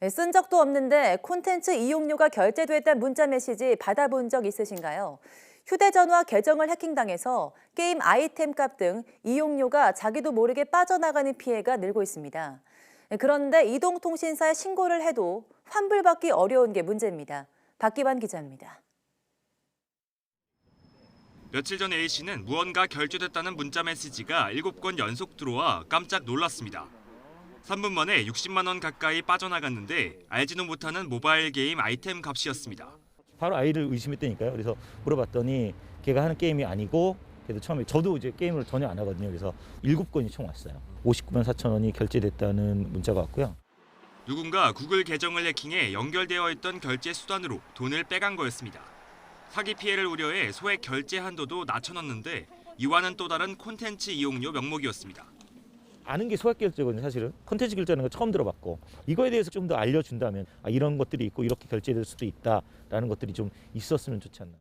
쓴 적도 없는데 콘텐츠 이용료가 결제됐다는 문자 메시지 받아본 적 있으신가요? 휴대전화 계정을 해킹당해서 게임 아이템 값 등 이용료가 자기도 모르게 빠져나가는 피해가 늘고 있습니다. 그런데 이동통신사에 신고를 해도 환불받기 어려운 게 문제입니다. 박기환 기자입니다. 며칠 전 A씨는 무언가 결제됐다는 문자 메시지가 7건 연속 들어와 깜짝 놀랐습니다. 3분 만에 60만 원 가까이 빠져나갔는데 알지도 못하는 모바일 게임 아이템 값이었습니다. 바로 아이를 의심했다니까요. 그래서 물어봤더니 걔가 하는 게임이 아니고, 그래도 처음에 저도 이제 게임을 전혀 안 하거든요. 그래서 7건이 총 왔어요. 59만 4천 원이 결제됐다는 문자가 왔고요. 누군가 구글 계정을 해킹해 연결되어 있던 결제 수단으로 돈을 빼간 거였습니다. 사기 피해를 우려해 소액 결제 한도도 낮춰놨는데 이와는 또 다른 콘텐츠 이용료 명목이었습니다. 아는 게 소액 결제거든요. 사실은 콘텐츠 결제라는 거 처음 들어봤고, 이거에 대해서 좀 더 알려준다면 이런 것들이 있고 이렇게 결제될 수도 있다라는 것들이 좀 있었으면 좋지 않나.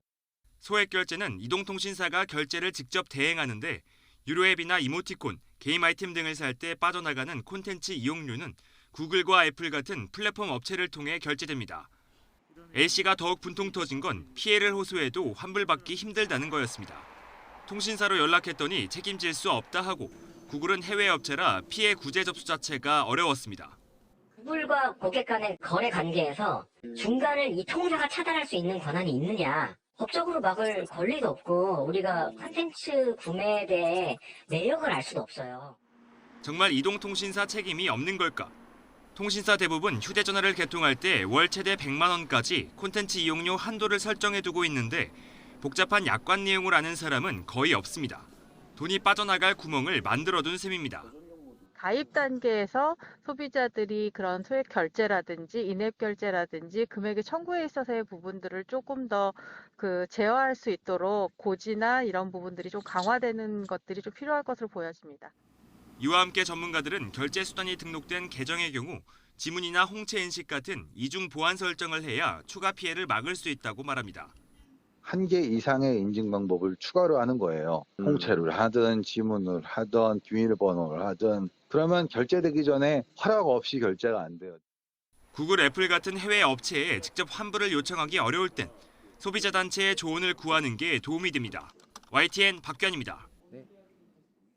소액 결제는 이동통신사가 결제를 직접 대행하는데 유료 앱이나 이모티콘, 게임 아이템 등을 살 때 빠져나가는 콘텐츠 이용료는 구글과 애플 같은 플랫폼 업체를 통해 결제됩니다. A씨가 더욱 분통 터진 건 피해를 호소해도 환불받기 힘들다는 거였습니다. 통신사로 연락했더니 책임질 수 없다 하고 구글은 해외 업체라 피해 구제 접수 자체가 어려웠습니다. 구글과 고객 간의 거래 관계에서 중간을 이 통사가 차단할 수 있는 권한이 있느냐. 법적으로 막을 권리도 없고 우리가 콘텐츠 구매에 대해 내역을 알 수도 없어요. 정말 이동통신사 책임이 없는 걸까? 통신사 대부분 휴대전화를 개통할 때 월 최대 100만 원까지 콘텐츠 이용료 한도를 설정해두고 있는데 복잡한 약관 내용을 아는 사람은 거의 없습니다. 돈이 빠져나갈 구멍을 만들어둔 셈입니다. 가입 단계에서 소비자들이 그런 소액 결제라든지 인앱 결제라든지 금액의 청구에 있어서의 부분들을 조금 더 제어할 수 있도록 고지나 이런 부분들이 좀 강화되는 것들이 좀 필요할 것으로 보여집니다. 이와 함께 전문가들은 결제 수단이 등록된 계정의 경우 지문이나 홍채 인식 같은 이중 보안 설정을 해야 추가 피해를 막을 수 있다고 말합니다. 1개 이상의 인증 방법을 추가로 하는 거예요. 홍채를 하든 지문을 하든 비밀번호를 하든, 그러면 결제되기 전에 허락 없이 결제가 안 돼요. 구글, 애플 같은 해외 업체에 직접 환불을 요청하기 어려울 땐 소비자 단체의 조언을 구하는 게 도움이 됩니다. YTN 박규환입니다.